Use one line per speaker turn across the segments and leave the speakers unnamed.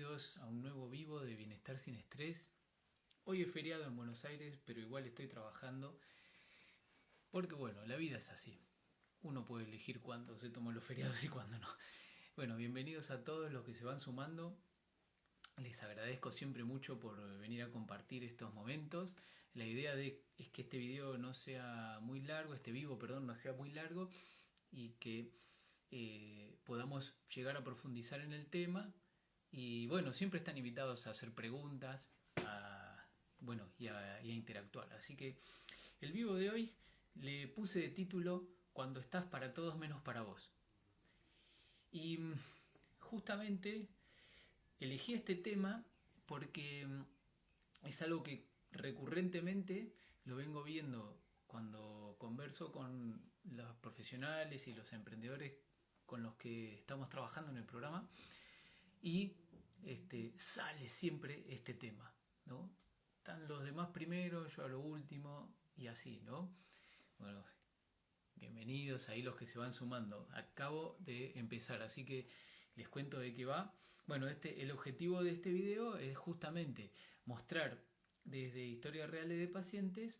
bienvenidos a un nuevo vivo de Bienestar sin Estrés. Hoy es feriado en Buenos Aires, pero igual estoy trabajando porque bueno, la vida es así. Uno puede elegir cuándo se toman los feriados y cuándo no. Bueno, bienvenidos a todos los que se van sumando. Les agradezco siempre mucho por venir a compartir estos momentos. La idea es que este video no sea muy largo, este vivo, perdón, no sea muy largo y que podamos llegar a profundizar en el tema. Y bueno, siempre están invitados a hacer preguntas, y a interactuar. Así que el vivo de hoy le puse de título Cuando estás para todos menos para vos. Y justamente elegí este tema porque es algo que recurrentemente lo vengo viendo cuando converso con los profesionales y los emprendedores con los que estamos trabajando en el programa, y sale siempre este tema, ¿no? Están los demás primero, yo a lo último y así, ¿no? Bueno, bienvenidos ahí los que se van sumando. Acabo de empezar, así que les cuento de qué va. Bueno, el objetivo de este video es justamente mostrar desde historias reales de pacientes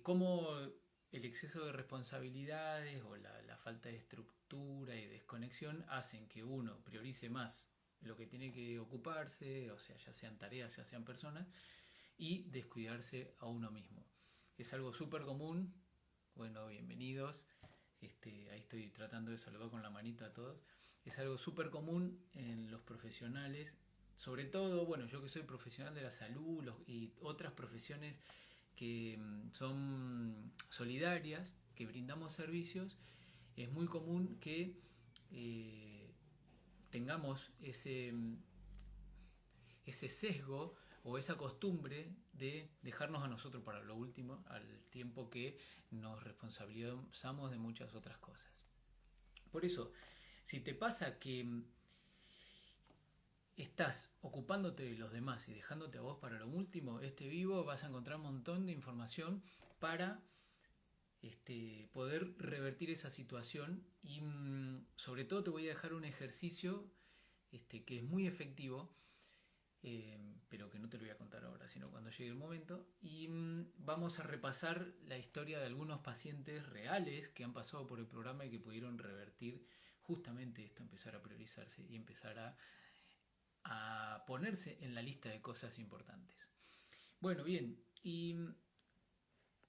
cómo el exceso de responsabilidades o la falta de estructura y desconexión hacen que uno priorice más lo que tiene que ocuparse, o sea, ya sean tareas, ya sean personas, y descuidarse a uno mismo. Es algo súper común. Bueno, bienvenidos. Ahí estoy tratando de saludar con la manita a todos. Es algo súper común en los profesionales, sobre todo, bueno, yo que soy profesional de la salud y otras profesiones que son solidarias, que brindamos servicios. Es muy común que tengamos ese sesgo o esa costumbre de dejarnos a nosotros para lo último, al tiempo que nos responsabilizamos de muchas otras cosas. Por eso, si te pasa que estás ocupándote de los demás y dejándote a vos para lo último, vivo vas a encontrar un montón de información para poder revertir esa situación. Y sobre todo te voy a dejar un ejercicio que es muy efectivo, pero que no te lo voy a contar ahora, sino cuando llegue el momento. Y vamos a repasar la historia de algunos pacientes reales que han pasado por el programa y que pudieron revertir justamente esto, empezar a priorizarse y empezar a ponerse en la lista de cosas importantes. Bueno, bien, y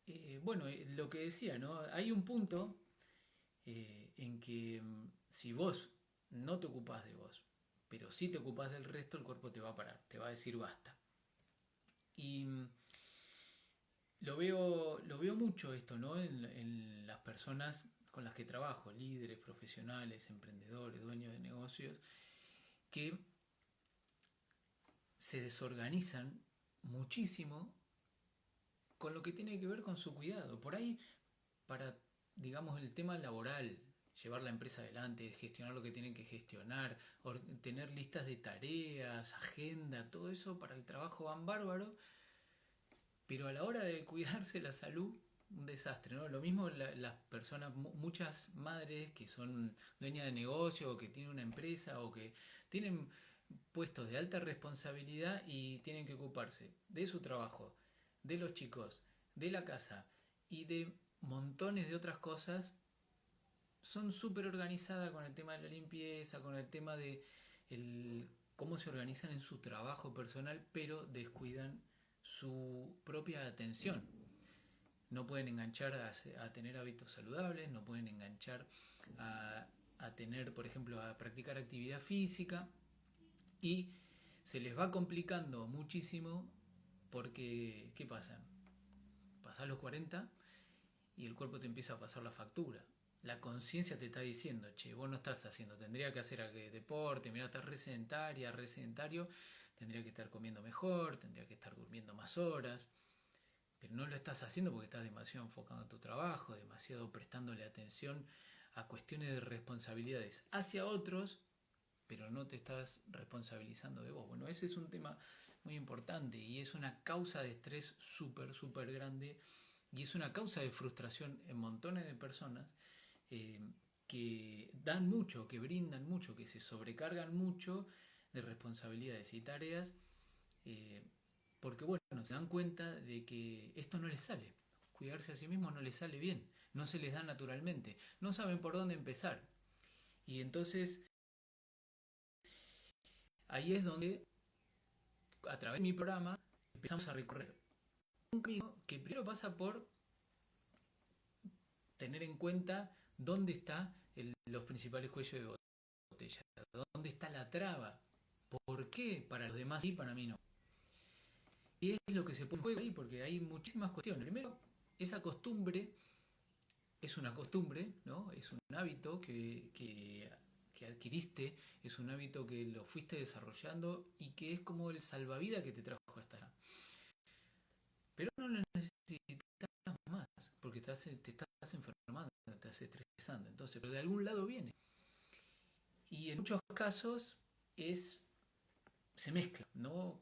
lo que decía, ¿no? Hay un punto en que si vos no te ocupás de vos, pero si te ocupás del resto, el cuerpo te va a parar, te va a decir basta. Y lo veo mucho esto, ¿no? En las personas con las que trabajo, líderes, profesionales, emprendedores, dueños de negocios, que se desorganizan muchísimo con lo que tiene que ver con su cuidado. Por ahí, para, digamos, el tema laboral, llevar la empresa adelante, gestionar lo que tienen que gestionar, tener listas de tareas, agenda, todo eso para el trabajo van bárbaro, pero a la hora de cuidarse la salud, un desastre, ¿no? Lo mismo las personas, muchas madres que son dueñas de negocio o que tienen una empresa o que tienen puestos de alta responsabilidad y tienen que ocuparse de su trabajo, de los chicos, de la casa y de montones de otras cosas. Son súper organizadas con el tema de la limpieza, con el tema de cómo se organizan en su trabajo personal, pero descuidan su propia atención. No pueden enganchar a tener hábitos saludables, no pueden enganchar a tener, por ejemplo, a practicar actividad física, y se les va complicando muchísimo porque, ¿qué pasa? Pasás los 40 y el cuerpo te empieza a pasar la factura. La conciencia te está diciendo, che, vos no estás haciendo, tendría que hacer deporte, mirá, estás sedentario, tendría que estar comiendo mejor, tendría que estar durmiendo más horas, pero no lo estás haciendo porque estás demasiado enfocado en tu trabajo, demasiado prestándole atención a cuestiones de responsabilidades hacia otros, pero no te estás responsabilizando de vos. Bueno, ese es un tema muy importante y es una causa de estrés súper, súper grande, y es una causa de frustración en montones de personas que dan mucho, que brindan mucho, que se sobrecargan mucho de responsabilidades y tareas, eh, porque bueno, se dan cuenta de que esto no les sale. Cuidarse a sí mismos no les sale bien, no se les da naturalmente, no saben por dónde empezar. Y entonces ahí es donde, a través de mi programa, empezamos a recorrer un camino que primero pasa por tener en cuenta dónde están los principales cuellos de botella, dónde está la traba, por qué para los demás sí, para mí no. Y es lo que se pone en juego ahí, porque hay muchísimas cuestiones. Primero, esa costumbre es una costumbre, ¿no? Es un hábito que adquiriste, es un hábito que lo fuiste desarrollando y que es como el salvavidas que te trajo hasta acá. Pero no lo necesitas más, porque te estás enfermando, te estás estresando. Entonces, pero de algún lado viene. Y en muchos casos es se mezcla, ¿no?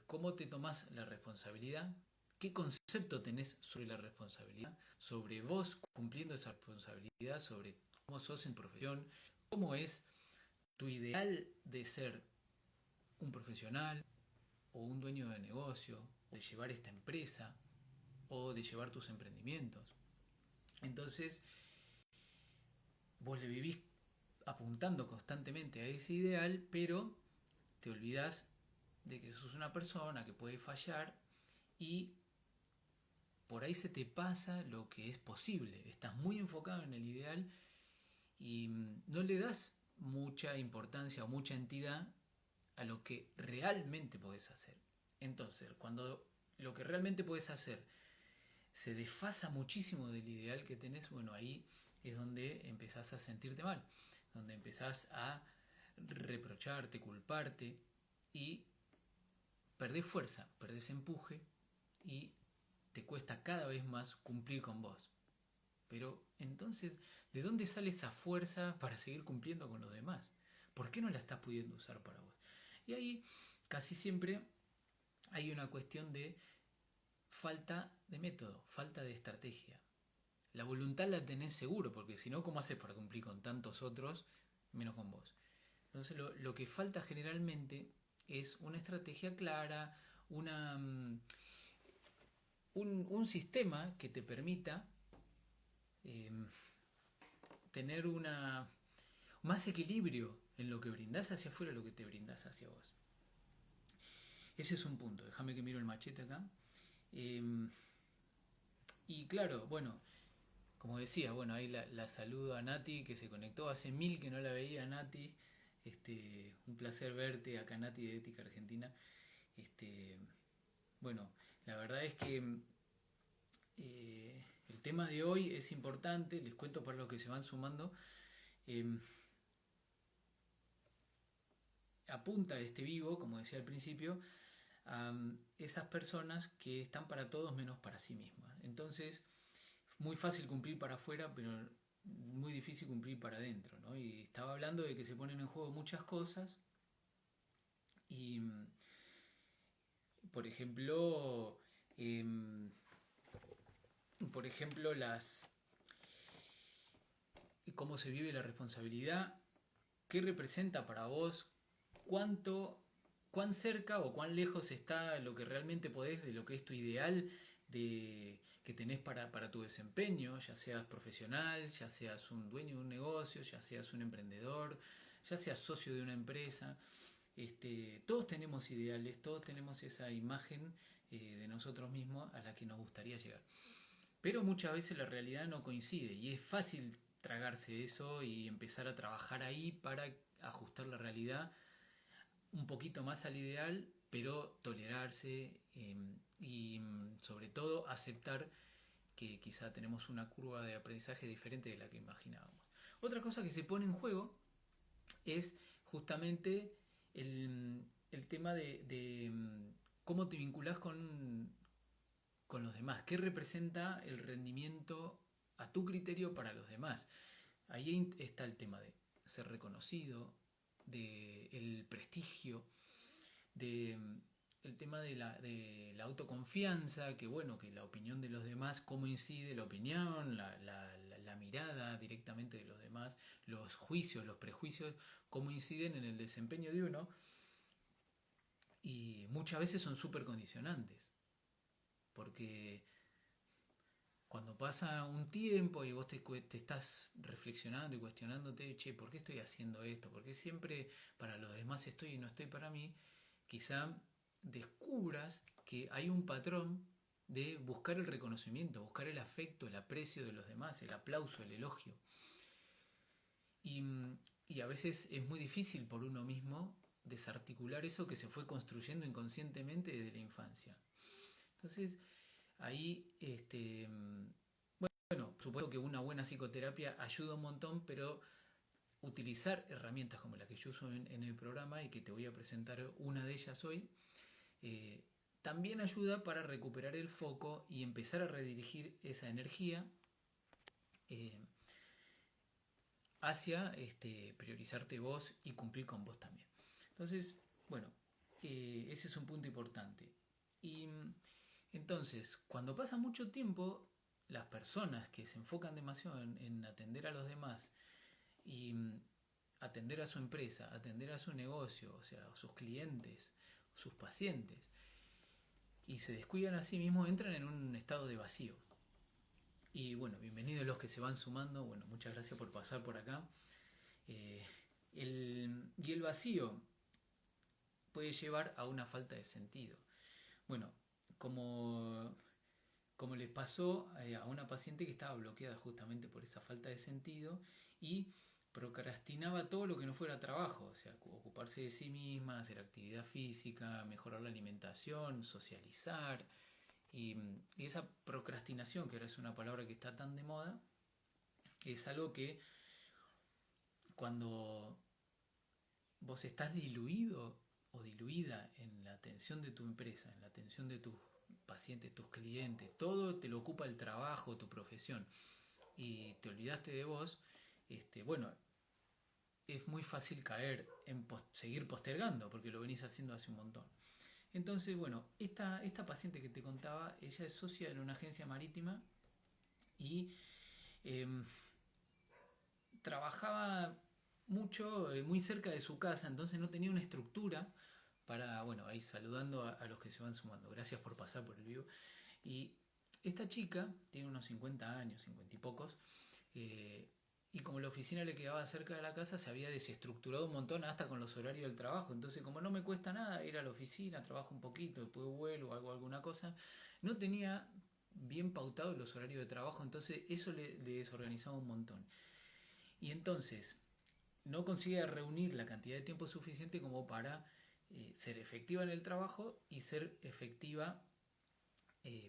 Cómo te tomas la responsabilidad, qué concepto tenés sobre la responsabilidad, sobre vos cumpliendo esa responsabilidad, sobre cómo sos en profesión, cómo es tu ideal de ser un profesional o un dueño de negocio, de llevar esta empresa o de llevar tus emprendimientos. Entonces, vos le vivís apuntando constantemente a ese ideal, pero te olvidás de que sos una persona que puede fallar y por ahí se te pasa lo que es posible. Estás muy enfocado en el ideal y no le das mucha importancia o mucha entidad a lo que realmente podés hacer. Entonces, cuando lo que realmente podés hacer se desfasa muchísimo del ideal que tenés, bueno, ahí es donde empezás a sentirte mal, donde empezás a reprocharte, culparte y perdés fuerza, perdés empuje y te cuesta cada vez más cumplir con vos. Pero entonces, ¿de dónde sale esa fuerza para seguir cumpliendo con los demás? ¿Por qué no la estás pudiendo usar para vos? Y ahí casi siempre hay una cuestión de falta de método, falta de estrategia. La voluntad la tenés seguro, porque si no, ¿cómo haces para cumplir con tantos otros menos con vos? Entonces lo que falta generalmente es una estrategia clara, un sistema que te permita eh, tener más equilibrio en lo que brindás hacia afuera y lo que te brindás hacia vos. Ese es un punto. Déjame que miro el machete acá. Eh, y claro, bueno, como decía, bueno, ahí la saludo a Nati, que se conectó hace mil que no la veía, Nati. Un placer verte acá, Nati, de Ética Argentina. Este, bueno, la verdad es que el tema de hoy es importante, les cuento para los que se van sumando. Eh, Apunta este vivo, como decía al principio, a esas personas que están para todos menos para sí mismas. Entonces, muy fácil cumplir para afuera, pero muy difícil cumplir para adentro, ¿no? Y estaba hablando de que se ponen en juego muchas cosas y, por ejemplo, las cómo se vive la responsabilidad, qué representa para vos, cuán cerca o cuán lejos está lo que realmente podés de lo que es tu ideal que tenés para tu desempeño, ya seas profesional, ya seas un dueño de un negocio, ya seas un emprendedor, ya seas socio de una empresa. Todos tenemos ideales, todos tenemos esa imagen de nosotros mismos a la que nos gustaría llegar. Pero muchas veces la realidad no coincide y es fácil tragarse eso y empezar a trabajar ahí para ajustar la realidad un poquito más al ideal, pero tolerarse y sobre todo aceptar que quizá tenemos una curva de aprendizaje diferente de la que imaginábamos. Otra cosa que se pone en juego es justamente el tema de cómo te vinculás con los demás, qué representa el rendimiento a tu criterio para los demás. Ahí está el tema de ser reconocido, de el prestigio, de el tema de la autoconfianza, que bueno, que la opinión de los demás, cómo incide la opinión, la mirada directamente de los demás, los juicios, los prejuicios, cómo inciden en el desempeño de uno, y muchas veces son súper condicionantes, porque cuando pasa un tiempo y vos te estás reflexionando y cuestionándote, che, ¿por qué estoy haciendo esto? ¿Por qué siempre para los demás estoy y no estoy para mí? Quizá descubras que hay un patrón de buscar el reconocimiento, buscar el afecto, el aprecio de los demás, el aplauso, el elogio. Y, y a veces es muy difícil por uno mismo desarticular eso que se fue construyendo inconscientemente desde la infancia. Entonces, ahí, bueno, supuesto que una buena psicoterapia ayuda un montón, pero utilizar herramientas como la que yo uso en el programa y que te voy a presentar una de ellas hoy, eh, también ayuda para recuperar el foco y empezar a redirigir esa energía eh, hacia priorizarte vos y cumplir con vos también. Entonces, bueno, ese es un punto importante. Y entonces, cuando pasa mucho tiempo, las personas que se enfocan demasiado en atender a los demás y atender a su empresa, atender a su negocio, o sea, a sus clientes, sus pacientes, y se descuidan a sí mismos, entran en un estado de vacío. Y bueno, bienvenidos los que se van sumando, bueno, muchas gracias por pasar por acá. Y el vacío puede llevar a una falta de sentido. Bueno, como les pasó a una paciente que estaba bloqueada justamente por esa falta de sentido y procrastinaba todo lo que no fuera trabajo, o sea, ocuparse de sí misma, hacer actividad física, mejorar la alimentación, socializar. Y esa procrastinación, que ahora es una palabra que está tan de moda, es algo que cuando vos estás diluido o diluida en la atención de tu empresa, en la atención de tus pacientes, tus clientes, todo te lo ocupa el trabajo, tu profesión, y te olvidaste de vos, bueno, es muy fácil caer en seguir postergando, porque lo venís haciendo hace un montón. Entonces, bueno, esta paciente que te contaba, ella es socia en una agencia marítima y eh, trabajaba mucho, muy cerca de su casa, entonces no tenía una estructura para, bueno, ahí saludando a los que se van sumando. Gracias por pasar por el vivo. Y esta chica tiene unos 50 años, 50 y pocos, y como la oficina le quedaba cerca de la casa, se había desestructurado un montón hasta con los horarios del trabajo. Entonces, como no me cuesta nada ir a la oficina, trabajo un poquito, después vuelvo, hago alguna cosa, no tenía bien pautados los horarios de trabajo, entonces eso le desorganizaba un montón. Y entonces no consigue reunir la cantidad de tiempo suficiente como para ser efectiva en el trabajo y ser efectiva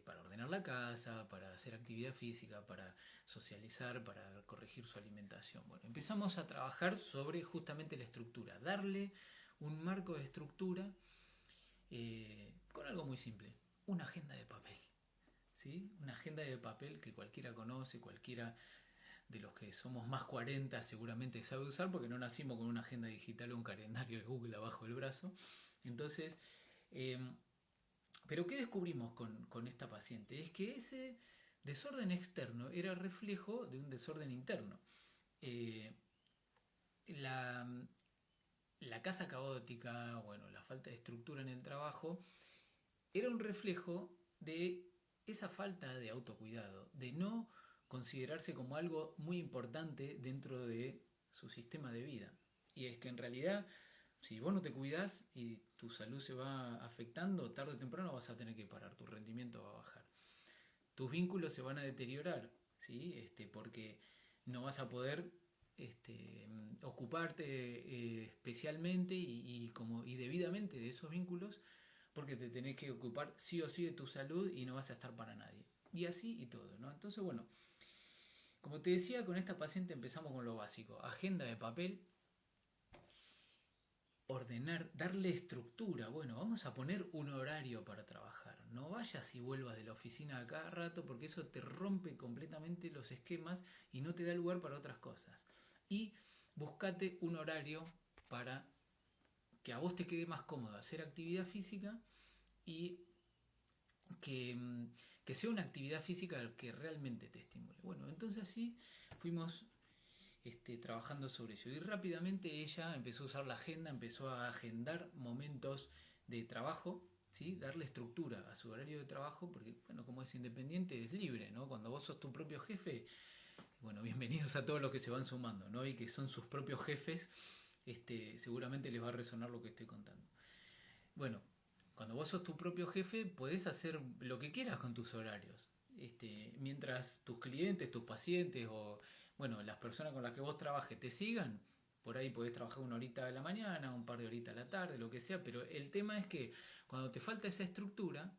para ordenar la casa, para hacer actividad física, para socializar, para corregir su alimentación. Bueno, empezamos a trabajar sobre justamente la estructura, darle un marco de estructura con algo muy simple, una agenda de papel. ¿Sí? Una agenda de papel que cualquiera conoce, cualquiera de los que somos más 40 seguramente sabe usar, porque no nacimos con una agenda digital o un calendario de Google abajo del brazo. Entonces, pero ¿qué descubrimos con esta paciente? Es que ese desorden externo era reflejo de un desorden interno. Eh, la, la casa caótica, bueno, la falta de estructura en el trabajo, era un reflejo de esa falta de autocuidado, de no considerarse como algo muy importante dentro de su sistema de vida. Y es que en realidad, si vos no te cuidás y tu salud se va afectando, tarde o temprano vas a tener que parar, tu rendimiento va a bajar. Tus vínculos se van a deteriorar, ¿sí? Porque no vas a poder ocuparte especialmente y debidamente de esos vínculos, porque te tenés que ocupar sí o sí de tu salud y no vas a estar para nadie. Y así y todo, ¿no? Entonces, bueno, como te decía, con esta paciente empezamos con lo básico. Agenda de papel, ordenar, darle estructura. Bueno, vamos a poner un horario para trabajar. No vayas y vuelvas de la oficina a cada rato, porque eso te rompe completamente los esquemas y no te da lugar para otras cosas. Y buscate un horario para que a vos te quede más cómodo hacer actividad física y que sea una actividad física que realmente te estimule. Bueno, entonces así fuimos trabajando sobre eso. Y rápidamente ella empezó a usar la agenda, empezó a agendar momentos de trabajo, ¿sí? Darle estructura a su horario de trabajo, porque, bueno, como es independiente, es libre, ¿no? Cuando vos sos tu propio jefe, bueno, bienvenidos a todos los que se van sumando, ¿no? Y que son sus propios jefes, seguramente les va a resonar lo que estoy contando. Bueno, cuando vos sos tu propio jefe, podés hacer lo que quieras con tus horarios. Mientras tus clientes, tus pacientes o, bueno, las personas con las que vos trabajes te sigan, por ahí podés trabajar una horita de la mañana, un par de horitas a la tarde, lo que sea, pero el tema es que cuando te falta esa estructura,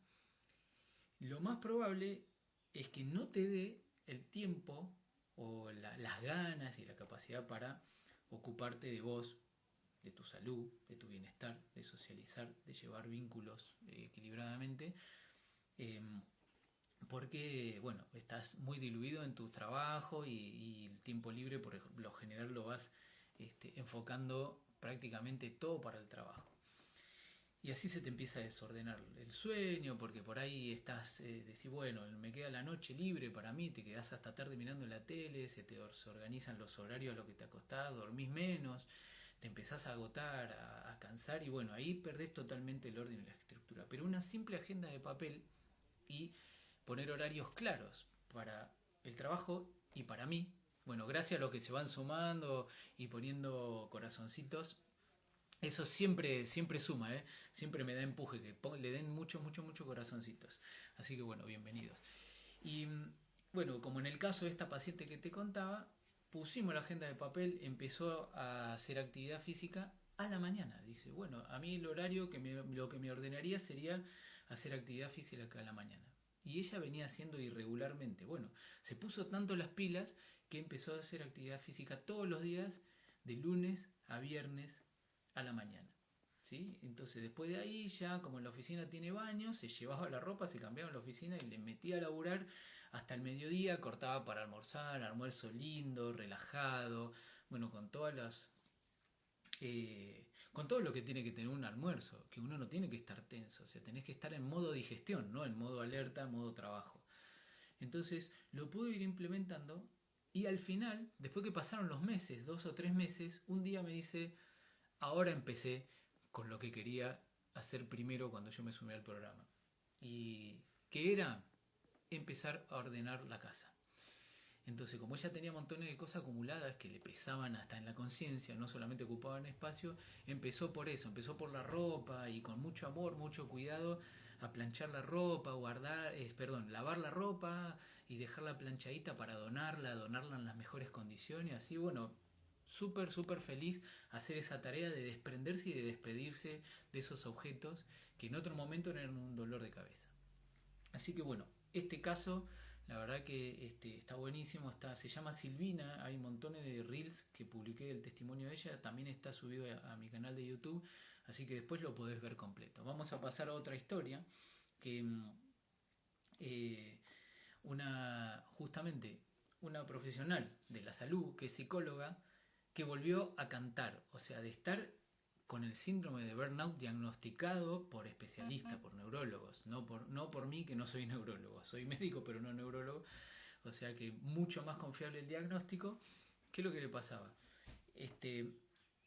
lo más probable es que no te dé el tiempo o las ganas y la capacidad para ocuparte de vos, de tu salud, de tu bienestar, de socializar, de llevar vínculos equilibradamente, eh, porque, bueno, estás muy diluido en tu trabajo y el tiempo libre por lo general lo vas enfocando prácticamente todo para el trabajo. Y así se te empieza a desordenar el sueño, porque por ahí estás, decís, bueno, me queda la noche libre para mí, te quedás hasta tarde mirando la tele, se te organizan los horarios a lo que te acostás, dormís menos, te empezás a agotar, a cansar, y bueno, ahí perdés totalmente el orden y la estructura. Pero una simple agenda de papel y poner horarios claros para el trabajo y para mí, bueno, gracias a los que se van sumando y poniendo corazoncitos, eso siempre, siempre suma, ¿eh? Siempre me da empuje, que le den muchos, muchos, muchos corazoncitos. Así que bueno, bienvenidos. Y bueno, como en el caso de esta paciente que te contaba, pusimos la agenda de papel, empezó a hacer actividad física a la mañana. Dice, bueno, a mí el horario lo que me ordenaría sería hacer actividad física a la mañana. Y ella venía haciendo irregularmente. Bueno, se puso tanto las pilas que empezó a hacer actividad física todos los días, de lunes a viernes a la mañana. ¿Sí? Entonces después de ahí ya, como en la oficina tiene baño, se llevaba la ropa, se cambiaba en la oficina y le metía a laburar hasta el mediodía, cortaba para almorzar, almuerzo lindo, relajado, bueno, con todas las... con todo lo que tiene que tener un almuerzo, que uno no tiene que estar tenso, o sea, tenés que estar en modo digestión, no en modo alerta, modo trabajo. Entonces lo pude ir implementando y al final, después que pasaron los meses, 2 o 3 meses, un día me dice, ahora empecé con lo que quería hacer primero cuando yo me sumé al programa. Y que era empezar a ordenar la casa. Entonces, como ella tenía montones de cosas acumuladas que le pesaban hasta en la conciencia, no solamente ocupaban espacio, empezó por eso, empezó por la ropa y con mucho amor, mucho cuidado a planchar la ropa, lavar la ropa y dejarla planchadita para donarla en las mejores condiciones. Así, bueno, súper, súper feliz hacer esa tarea de desprenderse y de despedirse de esos objetos que en otro momento eran un dolor de cabeza. Así que bueno, este caso, la verdad que está buenísimo, se llama Silvina, hay montones de reels que publiqué del testimonio de ella, también está subido a mi canal de YouTube, así que después lo podés ver completo. Vamos a pasar a otra historia, que justamente una profesional de la salud, que es psicóloga, que volvió a cantar, o sea, de estar con el síndrome de burnout diagnosticado por especialistas, por neurólogos, no por mí, que no soy neurólogo, soy médico pero no neurólogo, o sea que mucho más confiable el diagnóstico. ¿Qué es lo que le pasaba?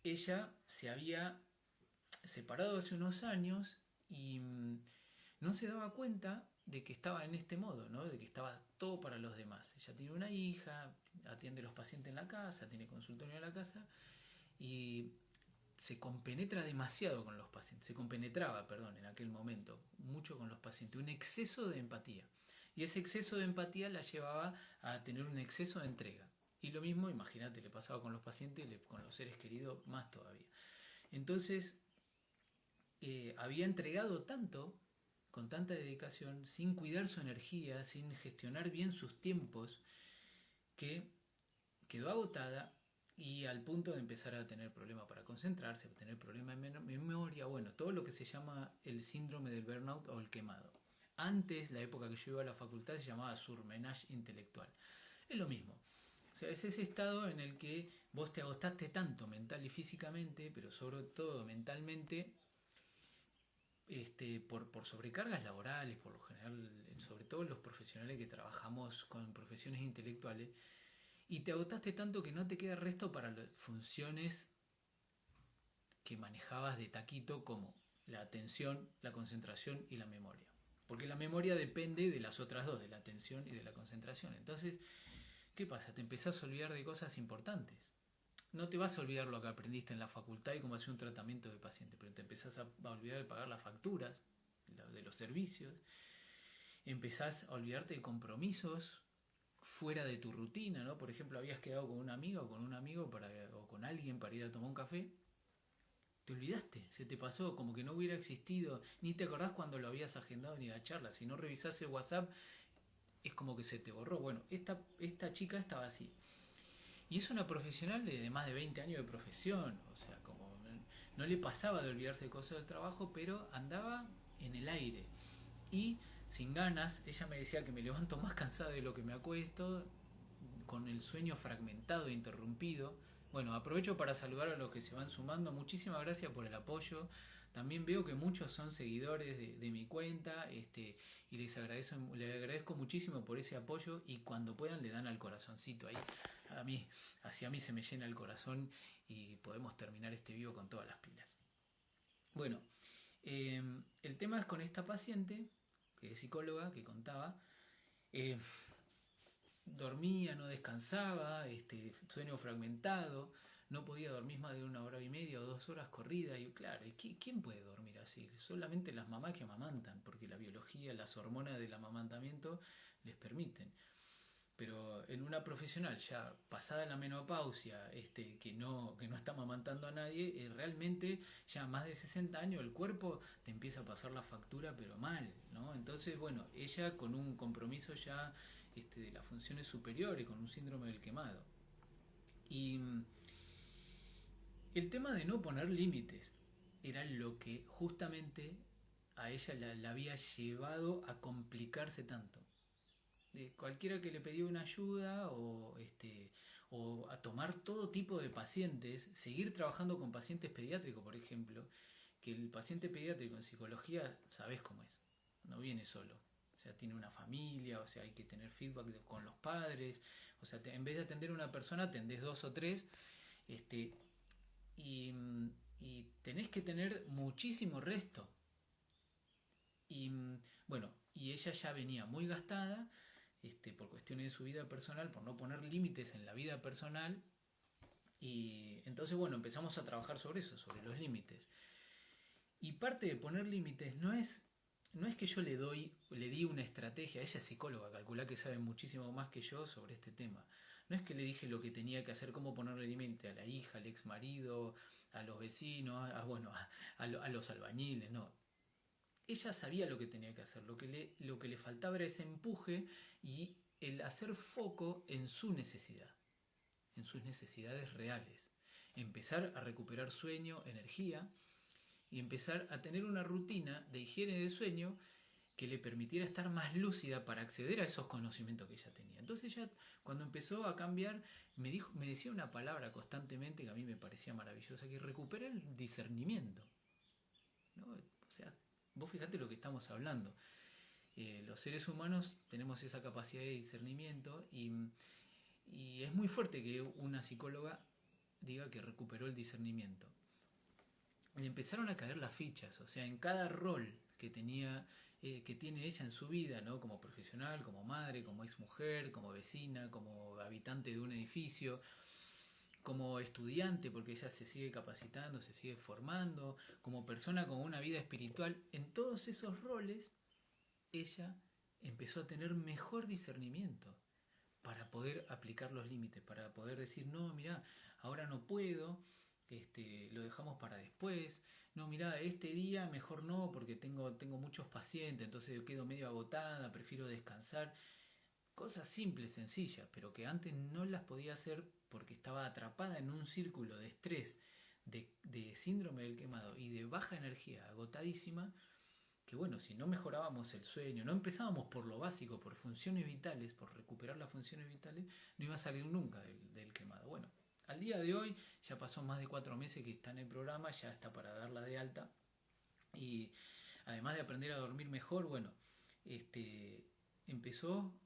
Ella se había separado hace unos años y no se daba cuenta de que estaba en este modo, ¿no? De que estaba todo para los demás. Ella tiene una hija, atiende a los pacientes en la casa, tiene consultorio en la casa y se compenetra demasiado con los pacientes, se compenetraba, perdón, en aquel momento, mucho con los pacientes, un exceso de empatía. Y ese exceso de empatía la llevaba a tener un exceso de entrega. Y lo mismo, imagínate, le pasaba con los pacientes, con los seres queridos, más todavía. Entonces, había entregado tanto, con tanta dedicación, sin cuidar su energía, sin gestionar bien sus tiempos, que quedó agotada y al punto de empezar a tener problemas para concentrarse, a tener problemas de memoria, bueno, todo lo que se llama el síndrome del burnout o el quemado. Antes, la época que yo iba a la facultad, se llamaba surmenage intelectual. Es lo mismo. O sea, es ese estado en el que vos te agotaste tanto mental y físicamente, pero sobre todo mentalmente, por sobrecargas laborales, por lo general, sobre todo los profesionales que trabajamos con profesiones intelectuales, y te agotaste tanto que no te queda resto para las funciones que manejabas de taquito, como la atención, la concentración y la memoria. Porque la memoria depende de las otras dos, de la atención y de la concentración. Entonces, ¿qué pasa? Te empezás a olvidar de cosas importantes. No te vas a olvidar lo que aprendiste en la facultad y cómo hacer un tratamiento de paciente, pero te empezás a olvidar de pagar las facturas, de los servicios, empezás a olvidarte de compromisos fuera de tu rutina, ¿no? Por ejemplo, habías quedado con una amiga o con un amigo o con alguien para ir a tomar un café, te olvidaste, se te pasó como que no hubiera existido, ni te acordás cuando lo habías agendado ni la charla. Si no revisás el WhatsApp, es como que se te borró. Bueno, esta chica estaba así. Y es una profesional de más de 20 años de profesión, o sea, como no le pasaba de olvidarse de cosas del trabajo, pero andaba en el aire. Y sin ganas, ella me decía que me levanto más cansada de lo que me acuesto, con el sueño fragmentado e interrumpido. Bueno, aprovecho para saludar a los que se van sumando. Muchísimas gracias por el apoyo. También veo que muchos son seguidores de mi cuenta, y les agradezco muchísimo por ese apoyo, y cuando puedan le dan al corazoncito ahí. Hacia mí se me llena el corazón y podemos terminar este vivo con todas las pilas. Bueno, el tema es con esta paciente, que es psicóloga, que contaba, eh, dormía, no descansaba, sueño fragmentado, no podía dormir más de 1 hora y media o 2 horas corrida. Y claro, ¿quién puede dormir así? Solamente las mamás que amamantan, porque la biología, las hormonas del amamantamiento les permiten. Pero en una profesional ya pasada la menopausia, que no está amamantando a nadie, realmente ya más de 60 años el cuerpo te empieza a pasar la factura, pero mal, ¿no? Entonces, bueno, ella con un compromiso ya de las funciones superiores, con un síndrome del quemado. Y el tema de no poner límites era lo que justamente a ella la había llevado a complicarse tanto. Cualquiera que le pedía una ayuda o a tomar todo tipo de pacientes, seguir trabajando con pacientes pediátricos, por ejemplo, que el paciente pediátrico en psicología, sabes cómo es, no viene solo. O sea, tiene una familia, o sea, hay que tener feedback con los padres, o sea, en vez de atender a una persona, atendés 2 o 3, y, y tenés que tener muchísimo resto. Y bueno, y ella ya venía muy gastada, por cuestiones de su vida personal, por no poner límites en la vida personal. Y entonces, bueno, empezamos a trabajar sobre eso, sobre los límites. Y parte de poner límites no es que yo le di una estrategia. Ella es psicóloga, calculá que sabe muchísimo más que yo sobre este tema. No es que le dije lo que tenía que hacer, cómo ponerle límite a la hija, al ex marido, a los vecinos, a los albañiles, no. Ella sabía lo que tenía que hacer, lo que le faltaba era ese empuje y el hacer foco en su necesidad, en sus necesidades reales. Empezar a recuperar sueño, energía, y empezar a tener una rutina de higiene de sueño que le permitiera estar más lúcida para acceder a esos conocimientos que ella tenía. Entonces ella, cuando empezó a cambiar, me decía una palabra constantemente que a mí me parecía maravillosa, que recupera el discernimiento, ¿no? O sea, vos fijate lo que estamos hablando. Los seres humanos tenemos esa capacidad de discernimiento, y es muy fuerte que una psicóloga diga que recuperó el discernimiento. Le empezaron a caer las fichas, o sea, en cada rol que tenía, que tiene ella en su vida, ¿no? Como profesional, como madre, como exmujer, como vecina, como habitante de un edificio, como estudiante, porque ella se sigue capacitando, se sigue formando, como persona con una vida espiritual. En todos esos roles, ella empezó a tener mejor discernimiento para poder aplicar los límites, para poder decir, no, mirá, ahora no puedo, lo dejamos para después, no, mirá, este día mejor no, porque tengo muchos pacientes, entonces yo quedo medio agotada, prefiero descansar. Cosas simples, sencillas, pero que antes no las podía hacer porque estaba atrapada en un círculo de estrés, de síndrome del quemado y de baja energía, agotadísima, que bueno, si no mejorábamos el sueño, no empezábamos por lo básico, por funciones vitales, por recuperar las funciones vitales, no iba a salir nunca del quemado. Bueno, al día de hoy ya pasó más de 4 meses que está en el programa, ya está para darla de alta, y además de aprender a dormir mejor, bueno, empezó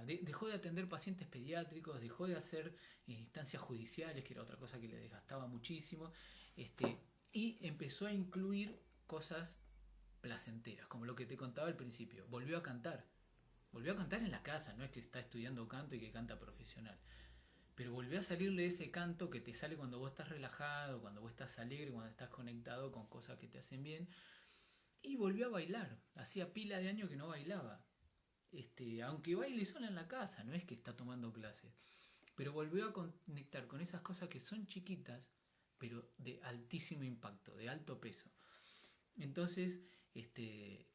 dejó de atender pacientes pediátricos, dejó de hacer instancias judiciales, que era otra cosa que le desgastaba muchísimo, y empezó a incluir cosas placenteras, como lo que te contaba al principio. Volvió a cantar en la casa, no es que está estudiando canto y que canta profesional, pero volvió a salirle ese canto que te sale cuando vos estás relajado, cuando vos estás alegre, cuando estás conectado con cosas que te hacen bien, y volvió a bailar. Hacía pila de años que no bailaba. Aunque baile sola en la casa, no es que está tomando clases, pero volvió a conectar con esas cosas que son chiquitas, pero de altísimo impacto, de alto peso. Entonces,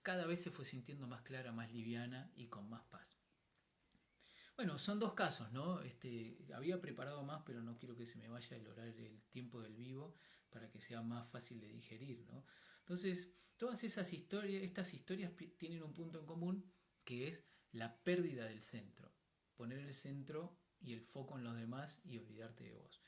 cada vez se fue sintiendo más clara, más liviana y con más paz. Bueno, son dos casos, ¿no? Había preparado más, pero no quiero que se me vaya a lograr el tiempo del vivo para que sea más fácil de digerir, ¿no? Entonces, todas estas historias tienen un punto en común, que es la pérdida del centro. Poner el centro y el foco en los demás y olvidarte de vos.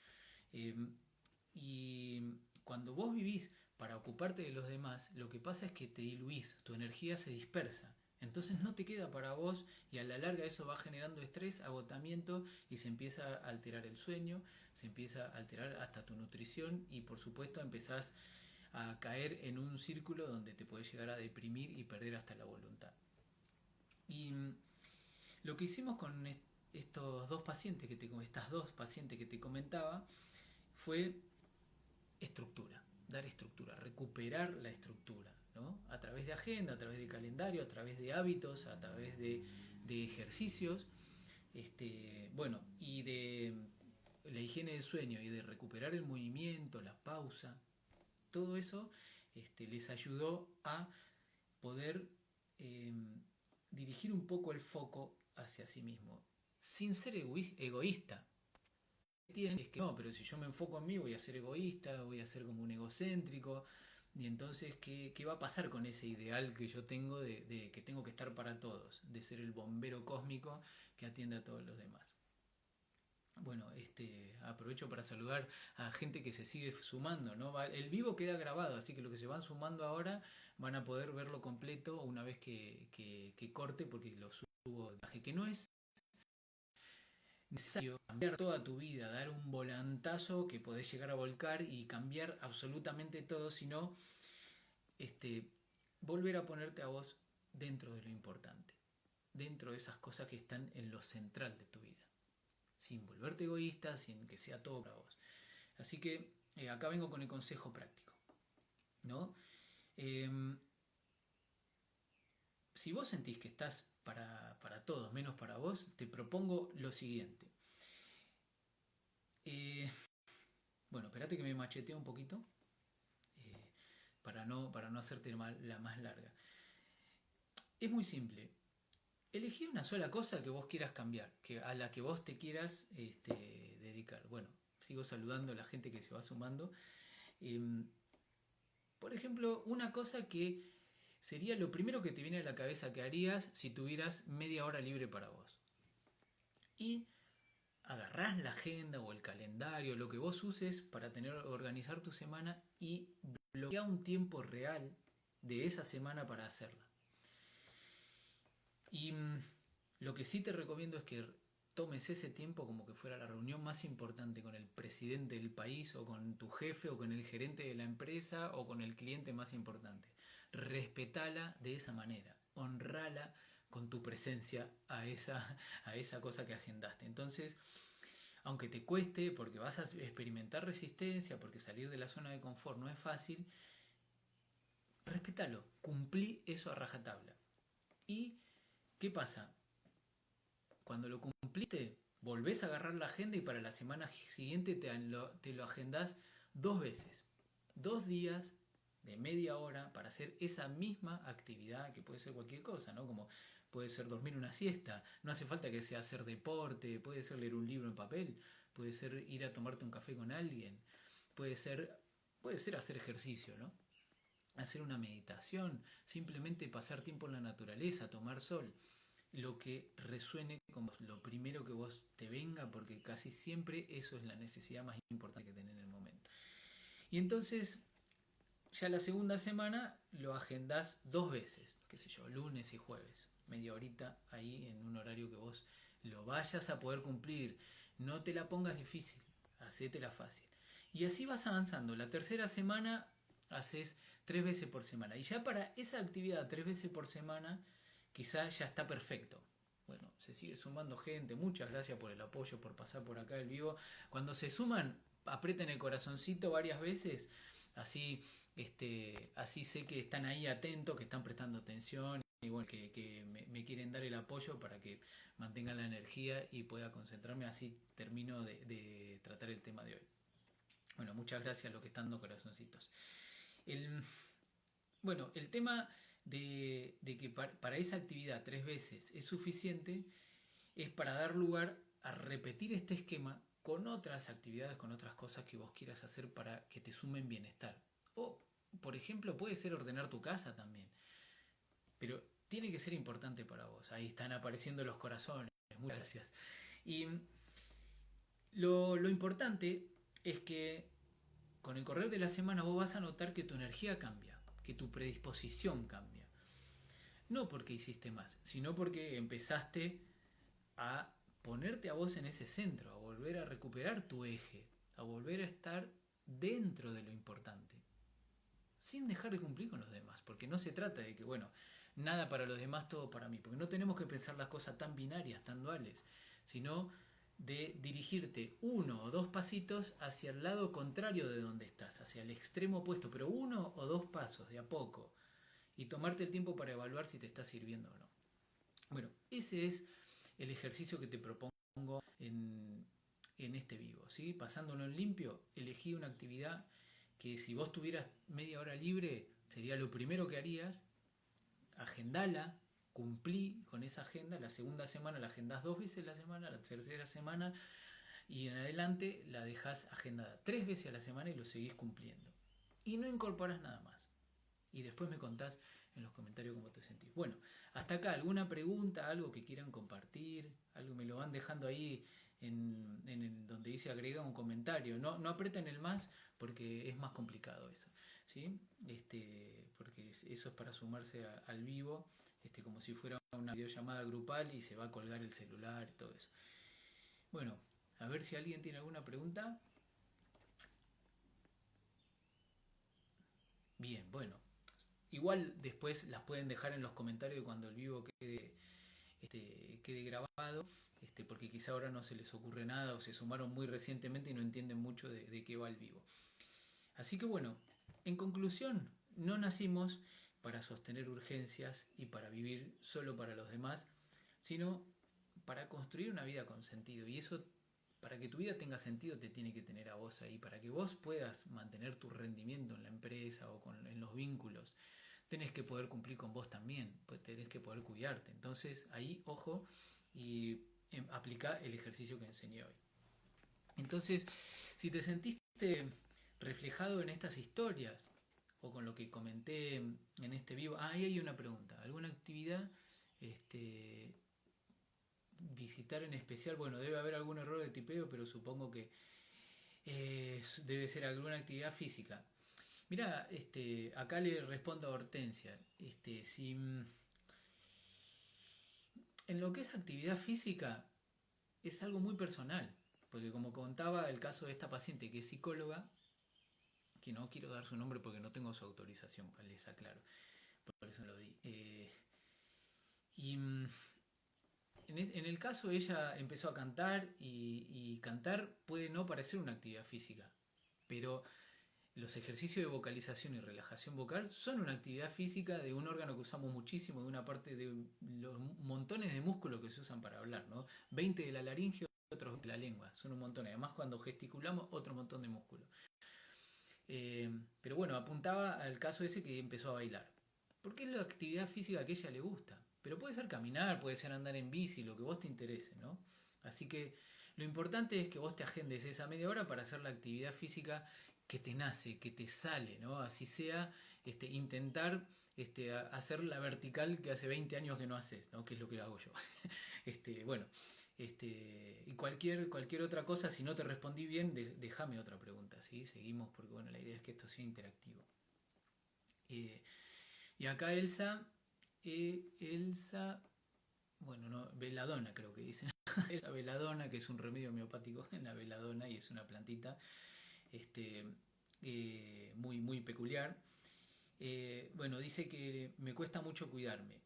Y cuando vos vivís para ocuparte de los demás, lo que pasa es que te diluís, tu energía se dispersa. Entonces no te queda para vos y a la larga eso va generando estrés, agotamiento y se empieza a alterar el sueño, se empieza a alterar hasta tu nutrición y por supuesto empezás a caer en un círculo donde te puedes llegar a deprimir y perder hasta la voluntad. Y lo que hicimos con estas dos pacientes que te comentaba fue dar estructura, recuperar la estructura, ¿no? A través de agenda, a través de calendario, a través de hábitos, a través de ejercicios, y de la higiene del sueño y de recuperar el movimiento, la pausa, todo eso les ayudó a poder dirigir un poco el foco hacia sí mismo, sin ser egoísta. Es que no, pero si yo me enfoco en mí voy a ser egoísta, voy a ser como un egocéntrico, y entonces ¿qué va a pasar con ese ideal que yo tengo de que tengo que estar para todos, de ser el bombero cósmico que atiende a todos los demás? Bueno, aprovecho para saludar a gente que se sigue sumando, ¿no? El vivo queda grabado, así que los que se van sumando ahora van a poder verlo completo una vez que corte, porque lo subo, que no es necesario cambiar toda tu vida, dar un volantazo que podés llegar a volcar y cambiar absolutamente todo, sino volver a ponerte a vos dentro de lo importante, dentro de esas cosas que están en lo central de tu vida, sin volverte egoísta, sin que sea todo para vos. Así que acá vengo con el consejo práctico, ¿no? Si vos sentís que estás para todos, menos para vos, te propongo lo siguiente. Bueno, espérate que me macheteo un poquito para no hacerte la más larga. Es muy simple. Elegí una sola cosa que vos quieras cambiar, a la que vos te quieras dedicar. Bueno, sigo saludando a la gente que se va sumando. Por ejemplo, una cosa que sería lo primero que te viene a la cabeza que harías si tuvieras media hora libre para vos. Y agarrás la agenda o el calendario, lo que vos uses para organizar tu semana y bloquea un tiempo real de esa semana para hacerla. Y lo que sí te recomiendo es que tomes ese tiempo como que fuera la reunión más importante con el presidente del país o con tu jefe o con el gerente de la empresa o con el cliente más importante. Respetala de esa manera, honrala con tu presencia a esa cosa que agendaste. Entonces, aunque te cueste, porque vas a experimentar resistencia, porque salir de la zona de confort no es fácil, respetalo, cumplí eso a rajatabla. ¿Y qué pasa? Cuando lo cumpliste, volvés a agarrar la agenda y para la semana siguiente te lo agendás 2 veces. 2 días de media hora para hacer esa misma actividad, que puede ser cualquier cosa, ¿no? Como puede ser dormir una siesta, no hace falta que sea hacer deporte, puede ser leer un libro en papel, puede ser ir a tomarte un café con alguien, puede ser hacer ejercicio, ¿no? Hacer una meditación, simplemente pasar tiempo en la naturaleza, tomar sol, lo que resuene con vos, lo primero que vos te venga, porque casi siempre eso es la necesidad más importante que tenés en el momento. Y entonces, ya la segunda semana lo agendás 2 veces, qué sé yo, lunes y jueves. media horita ahí en un horario que vos lo vayas a poder cumplir. No te la pongas difícil, hacétela fácil. Y así vas avanzando. La tercera semana haces 3 veces por semana. Y ya para esa actividad 3 veces por semana, quizás ya está perfecto. Bueno, se sigue sumando gente. Muchas gracias por el apoyo, por pasar por acá el vivo. Cuando se suman, aprieten el corazoncito varias veces. Así, así sé que están ahí atentos, que están prestando atención. Igual que me quieren dar el apoyo para que mantenga la energía y pueda concentrarme. Así termino de tratar el tema de hoy. Bueno, muchas gracias a los que están dando corazoncitos. El tema de que para esa actividad 3 veces es suficiente es para dar lugar a repetir este esquema con otras actividades, con otras cosas que vos quieras hacer para que te sumen bienestar. O, por ejemplo, puede ser ordenar tu casa también. Pero tiene que ser importante para vos. Ahí están apareciendo los corazones. Muchas gracias. Y lo importante es que con el correr de la semana vos vas a notar que tu energía cambia, que tu predisposición cambia. No porque hiciste más, sino porque empezaste a ponerte a vos en ese centro, a volver a recuperar tu eje, a volver a estar dentro de lo importante, sin dejar de cumplir con los demás, porque no se trata de que, bueno, nada para los demás, todo para mí, porque no tenemos que pensar las cosas tan binarias, tan duales, sino de dirigirte 1 o 2 pasitos hacia el lado contrario de donde estás, hacia el extremo opuesto, pero 1 o 2 pasos de a poco, y tomarte el tiempo para evaluar si te está sirviendo o no. Bueno, ese es el ejercicio que te propongo en este vivo, ¿sí? Pasándolo en limpio, elegí una actividad que si vos tuvieras media hora libre, sería lo primero que harías, agendala, cumplí con esa agenda, la segunda semana la agendás 2 veces a la semana, la tercera semana y en adelante la dejás agendada 3 veces a la semana y lo seguís cumpliendo. Y no incorporas nada más. Y después me contás en los comentarios cómo te sentís. Bueno, hasta acá, ¿alguna pregunta, algo que quieran compartir? Algo me lo van dejando ahí en donde dice agrega un comentario. No aprieten el más porque es más complicado eso, ¿sí? Porque eso es para sumarse al vivo, como si fuera una videollamada grupal y se va a colgar el celular y todo eso. Bueno, a ver si alguien tiene alguna pregunta. Bien, bueno. Igual después las pueden dejar en los comentarios cuando el vivo quede grabado, porque quizá ahora no se les ocurre nada o se sumaron muy recientemente y no entienden mucho de qué va el vivo. Así que bueno, en conclusión, no nacimos para sostener urgencias y para vivir solo para los demás, sino para construir una vida con sentido. Y eso, para que tu vida tenga sentido, te tiene que tener a vos ahí. Para que vos puedas mantener tu rendimiento en la empresa o en los vínculos, tenés que poder cumplir con vos también, pues tenés que poder cuidarte. Entonces ahí, ojo, y aplica el ejercicio que enseñé hoy. Entonces, si te sentiste reflejado en estas historias o con lo que comenté en este vivo, ahí hay una pregunta. ¿Alguna actividad visitar en especial? Bueno, debe haber algún error de tipeo, pero supongo que debe ser alguna actividad física. Mirá, acá le respondo a Hortensia. Si en lo que es actividad física es algo muy personal, porque como contaba el caso de esta paciente que es psicóloga, que no quiero dar su nombre porque no tengo su autorización, les aclaro, por eso lo di. En el caso ella empezó a cantar y cantar puede no parecer una actividad física, pero los ejercicios de vocalización y relajación vocal son una actividad física de un órgano que usamos muchísimo, de una parte de los montones de músculos que se usan para hablar, ¿no? 20 de la laringe, otros de la lengua, son un montón. Además, cuando gesticulamos, otro montón de músculos. Pero bueno, apuntaba al caso ese que empezó a bailar. Porque es la actividad física que a ella le gusta. Pero puede ser caminar, puede ser andar en bici, lo que vos te interese, ¿no? Así que lo importante es que vos te agendes esa media hora para hacer la actividad física que te nace, que te sale, ¿no? Así sea, intentar hacer la vertical que hace 20 años que no haces, ¿no? Que es lo que hago yo. Y cualquier otra cosa, si no te respondí bien, déjame otra pregunta, ¿sí? Seguimos porque, bueno, la idea es que esto sea interactivo. Y acá Elsa bueno, no, veladona creo que dicen. La veladona, que es un remedio homeopático en la veladona y es una plantita este, muy, muy peculiar. Bueno, dice que me cuesta mucho cuidarme.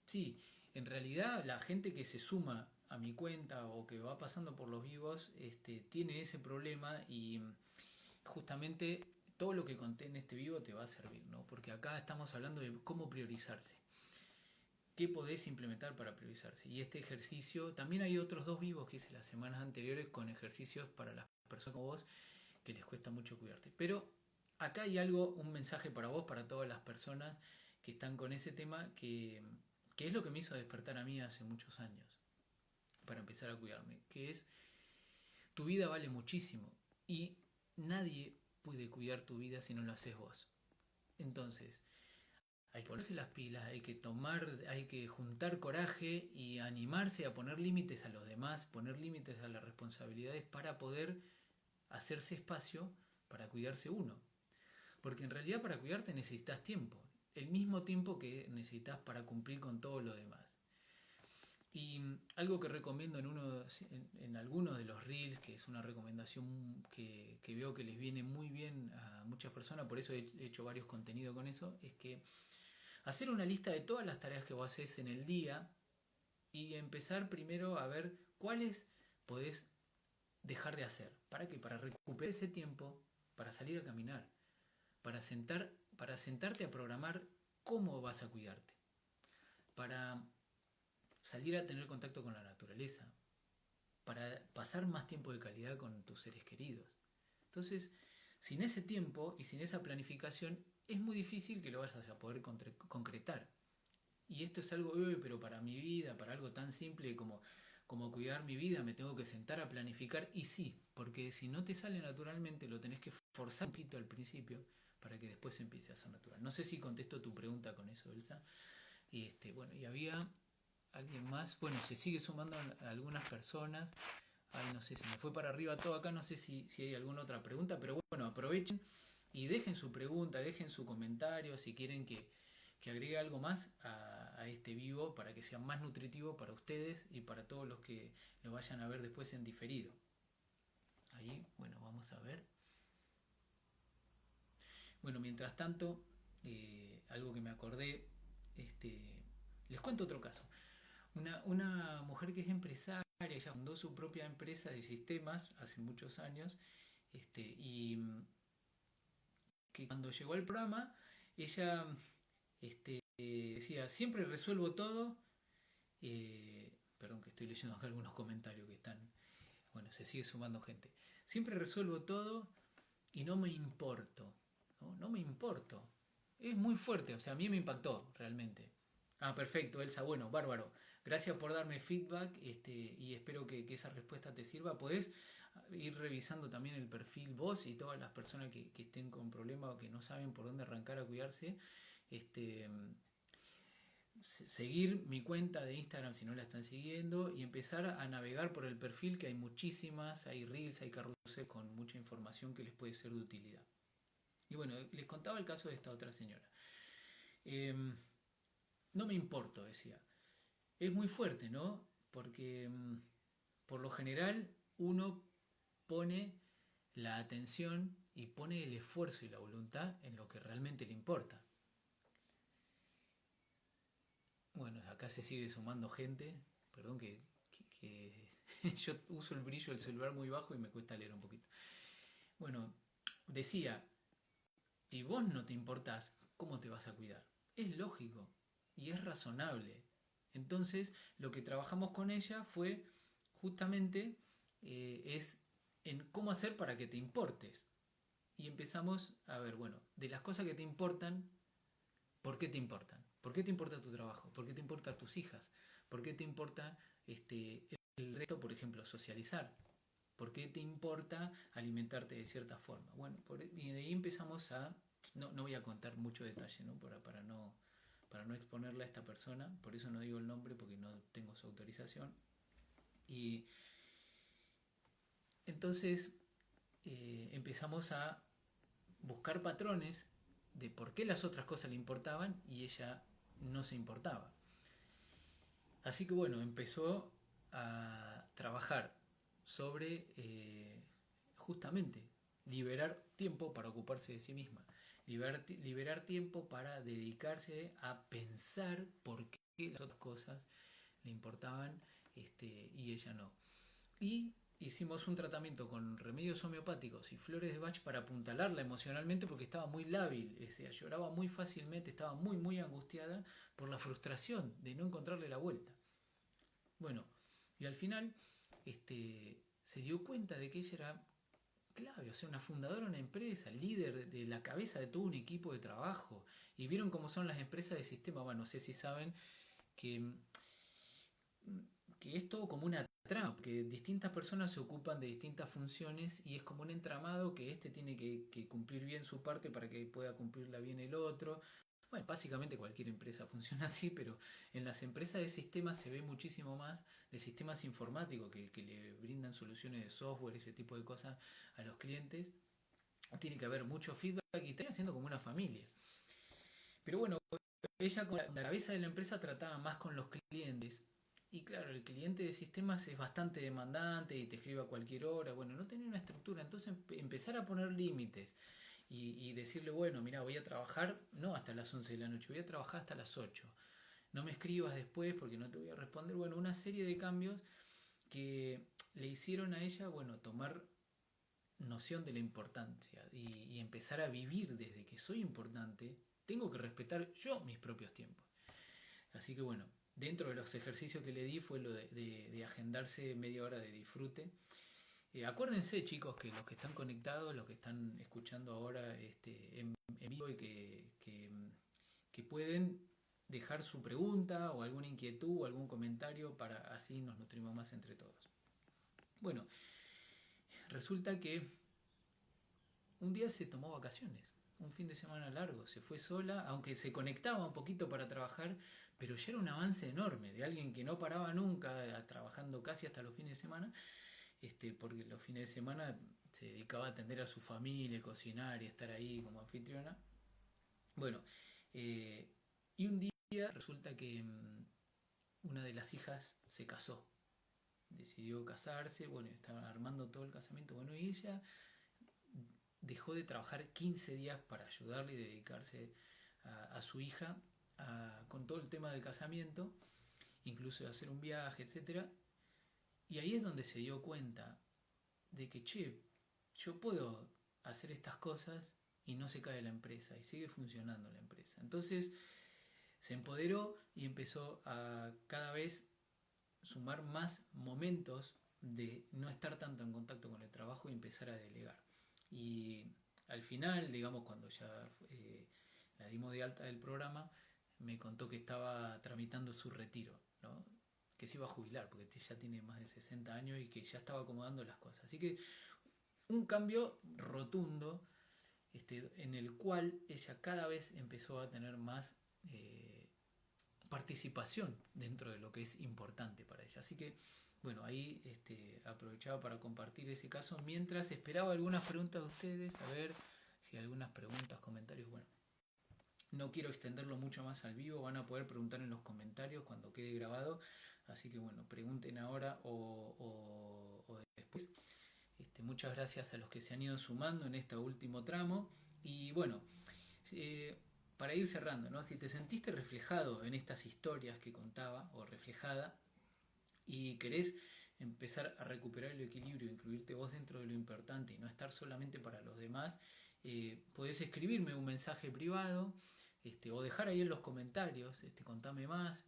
Sí, en realidad la gente que se suma a mi cuenta o que va pasando por los vivos tiene ese problema y justamente todo lo que conté en este vivo te va a servir, ¿no? Porque acá estamos hablando de cómo priorizarse. ¿Qué podés implementar para priorizarse? Y este ejercicio, también hay otros dos vivos que hice las semanas anteriores con ejercicios para las personas como vos que les cuesta mucho cuidarte. Pero acá hay algo, un mensaje para vos, para todas las personas que están con ese tema, que es lo que me hizo despertar a mí hace muchos años para empezar a cuidarme, que es tu vida vale muchísimo y nadie puede cuidar tu vida si no lo haces vos. Entonces, hay que ponerse las pilas, hay que juntar coraje y animarse a poner límites a los demás, poner límites a las responsabilidades para poder hacerse espacio para cuidarse uno. Porque en realidad para cuidarte necesitas tiempo, el mismo tiempo que necesitas para cumplir con todo lo demás. Y algo que recomiendo en algunos de los reels, que es una recomendación que veo que les viene muy bien a muchas personas, por eso he hecho varios contenidos con eso, es que hacer una lista de todas las tareas que vos haces en el día y empezar primero a ver cuáles podés dejar de hacer. ¿Para qué? Para recuperar ese tiempo, para salir a caminar, para sentarte a programar cómo vas a cuidarte, para salir a tener contacto con la naturaleza, para pasar más tiempo de calidad con tus seres queridos. Entonces, sin ese tiempo y sin esa planificación, es muy difícil que lo vayas a poder concretar. Y esto es algo, pero para mi vida, para algo tan simple como cuidar mi vida, me tengo que sentar a planificar. Y sí, porque si no te sale naturalmente, lo tenés que forzar un poquito al principio para que después empiece a ser natural. No sé si contesto tu pregunta con eso, Elsa. Y bueno, y había alguien más. Bueno, se sigue sumando a algunas personas. Ay, no sé, se me fue para arriba todo acá. No sé si hay alguna otra pregunta, pero bueno, aprovechen y dejen su pregunta, dejen su comentario si quieren que agregue algo más a este vivo para que sea más nutritivo para ustedes y para todos los que lo vayan a ver después en diferido. Ahí, bueno, vamos a ver. Bueno, mientras tanto, algo que me acordé, les cuento otro caso. Una mujer que es empresaria, ella fundó su propia empresa de sistemas hace muchos años, y que cuando llegó al programa, ella decía, siempre resuelvo todo, perdón que estoy leyendo acá algunos comentarios que están, bueno, se sigue sumando gente, siempre resuelvo todo y no me importo, no me importo, es muy fuerte, o sea, a mí me impactó realmente. Ah, perfecto, Elsa, bueno, bárbaro. Gracias por darme feedback y espero que esa respuesta te sirva. Podés ir revisando también el perfil vos y todas las personas que estén con problemas o que no saben por dónde arrancar a cuidarse. Seguir mi cuenta de Instagram si no la están siguiendo y empezar a navegar por el perfil, que hay muchísimas, hay reels, hay carruseles con mucha información que les puede ser de utilidad. Y bueno, les contaba el caso de esta otra señora. No me importo, decía. Es muy fuerte, ¿no? Porque por lo general uno pone la atención y pone el esfuerzo y la voluntad en lo que realmente le importa. Bueno, acá se sigue sumando gente. Perdón que yo uso el brillo del celular muy bajo y me cuesta leer un poquito. Bueno, decía, si vos no te importás, ¿cómo te vas a cuidar? Es lógico y es razonable. Entonces, lo que trabajamos con ella fue justamente es en cómo hacer para que te importes. Y empezamos a ver, bueno, de las cosas que te importan, ¿por qué te importan? ¿Por qué te importa tu trabajo? ¿Por qué te importan tus hijas? ¿Por qué te importa el resto, por ejemplo, socializar? ¿Por qué te importa alimentarte de cierta forma? Bueno, y de ahí empezamos a... No voy a contar mucho detalle, ¿no? Para no exponerla a esta persona, por eso no digo el nombre porque no tengo su autorización. Y entonces empezamos a buscar patrones de por qué las otras cosas le importaban y ella no se importaba. Así que bueno, empezó a trabajar sobre justamente liberar tiempo para ocuparse de sí misma, liberar tiempo para dedicarse a pensar por qué las otras cosas le importaban y ella no. Y hicimos un tratamiento con remedios homeopáticos y flores de Bach para apuntalarla emocionalmente porque estaba muy lábil, o sea, lloraba muy fácilmente, estaba muy angustiada por la frustración de no encontrarle la vuelta. Bueno, y al final se dio cuenta de que ella era clave, o sea, una fundadora de una empresa, líder de la cabeza de todo un equipo de trabajo. Y vieron cómo son las empresas de sistema, bueno, no sé si saben que que es todo como una trama, que distintas personas se ocupan de distintas funciones y es como un entramado que tiene que cumplir bien su parte para que pueda cumplirla bien el otro. Bueno, básicamente cualquier empresa funciona así, pero en las empresas de sistemas se ve muchísimo más de sistemas informáticos que le brindan soluciones de software, ese tipo de cosas a los clientes. Tiene que haber mucho feedback y están haciendo como una familia. Pero bueno, ella con la cabeza de la empresa trataba más con los clientes. Y claro, el cliente de sistemas es bastante demandante y te escribe a cualquier hora. Bueno, no tenía una estructura. Entonces empezar a poner límites y decirle, bueno, mira, voy a trabajar no hasta las 11 de la noche, voy a trabajar hasta las 8. No me escribas después porque no te voy a responder. Bueno, una serie de cambios que le hicieron a ella, bueno, tomar noción de la importancia y empezar a vivir desde que soy importante, tengo que respetar yo mis propios tiempos. Así que bueno, dentro de los ejercicios que le di fue lo de agendarse media hora de disfrute. Acuérdense chicos que los que están conectados, los que están escuchando ahora en vivo y que pueden dejar su pregunta o alguna inquietud o algún comentario para así nos nutrimos más entre todos. Bueno, resulta que un día se tomó vacaciones, un fin de semana largo, se fue sola, aunque se conectaba un poquito para trabajar, pero ya era un avance enorme de alguien que no paraba nunca, trabajando casi hasta los fines de semana, porque los fines de semana se dedicaba a atender a su familia, cocinar y estar ahí como anfitriona. Bueno, y un día resulta que una de las hijas se casó, decidió casarse, bueno, estaba armando todo el casamiento, bueno, y ella dejó de trabajar 15 días para ayudarle y dedicarse a su hija con todo el tema del casamiento, incluso de hacer un viaje, etcétera. Y ahí es donde se dio cuenta de que, che, yo puedo hacer estas cosas y no se cae la empresa y sigue funcionando la empresa. Entonces se empoderó y empezó a cada vez sumar más momentos de no estar tanto en contacto con el trabajo y empezar a delegar. Y al final, digamos, cuando ya la dimos de alta del programa, me contó que estaba tramitando su retiro, ¿no? Que se iba a jubilar, porque ya tiene más de 60 años y que ya estaba acomodando las cosas. Así que un cambio rotundo en el cual ella cada vez empezó a tener más participación dentro de lo que es importante para ella. Así que, bueno, ahí aprovechaba para compartir ese caso mientras esperaba algunas preguntas de ustedes, a ver si algunas preguntas, comentarios, bueno. No quiero extenderlo mucho más al vivo, van a poder preguntar en los comentarios cuando quede grabado, así que bueno, pregunten ahora o después. Muchas gracias a los que se han ido sumando en este último tramo y bueno, eh, para ir cerrando, ¿no? Si te sentiste reflejado en estas historias que contaba o reflejada y querés empezar a recuperar el equilibrio, incluirte vos dentro de lo importante y no estar solamente para los demás, podés escribirme un mensaje privado o dejar ahí en los comentarios, contame más.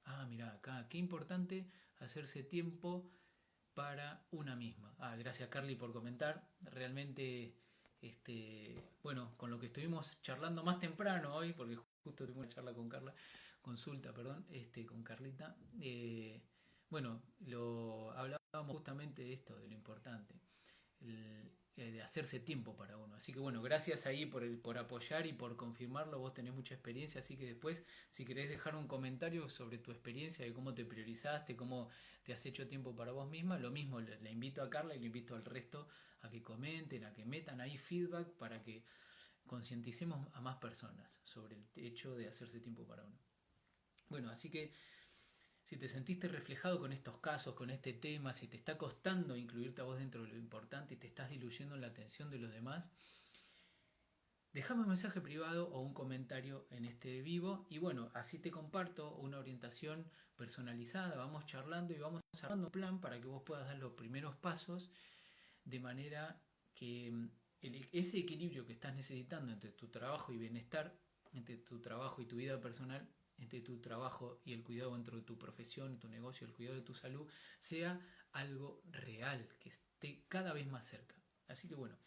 Ah, mira, acá, qué importante hacerse tiempo para una misma. Ah, gracias Carly por comentar. Realmente, bueno, con lo que estuvimos charlando más temprano hoy, porque justo tuvimos una charla con Carla, consulta, perdón, con Carlita. Bueno, lo hablábamos justamente de esto, de lo importante, de hacerse tiempo para uno. Así que bueno, gracias ahí por apoyar y por confirmarlo. Vos tenés mucha experiencia, así que después, si querés dejar un comentario sobre tu experiencia, de cómo te priorizaste, cómo te has hecho tiempo para vos misma, lo mismo le invito a Carla y le invito al resto a que comenten, a que metan ahí feedback para que concienticemos a más personas sobre el hecho de hacerse tiempo para uno. Bueno, así que si te sentiste reflejado con estos casos, con este tema, si te está costando incluirte a vos dentro de lo importante y te estás diluyendo en la atención de los demás, dejame un mensaje privado o un comentario en este vivo y bueno, así te comparto una orientación personalizada, vamos charlando y vamos armando un plan para que vos puedas dar los primeros pasos de manera que ese equilibrio que estás necesitando entre tu trabajo y bienestar, entre tu trabajo y tu vida personal, entre tu trabajo y el cuidado dentro de tu profesión, tu negocio, el cuidado de tu salud, sea algo real, que esté cada vez más cerca. Así que bueno,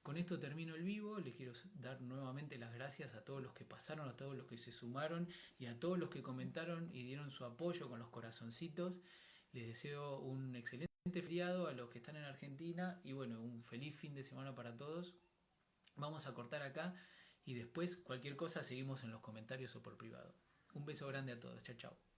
con esto termino el vivo, les quiero dar nuevamente las gracias a todos los que pasaron, a todos los que se sumaron y a todos los que comentaron y dieron su apoyo con los corazoncitos. Les deseo un excelente feriado a los que están en Argentina y bueno, un feliz fin de semana para todos. Vamos a cortar acá y después cualquier cosa seguimos en los comentarios o por privado. Un beso grande a todos, chao chao.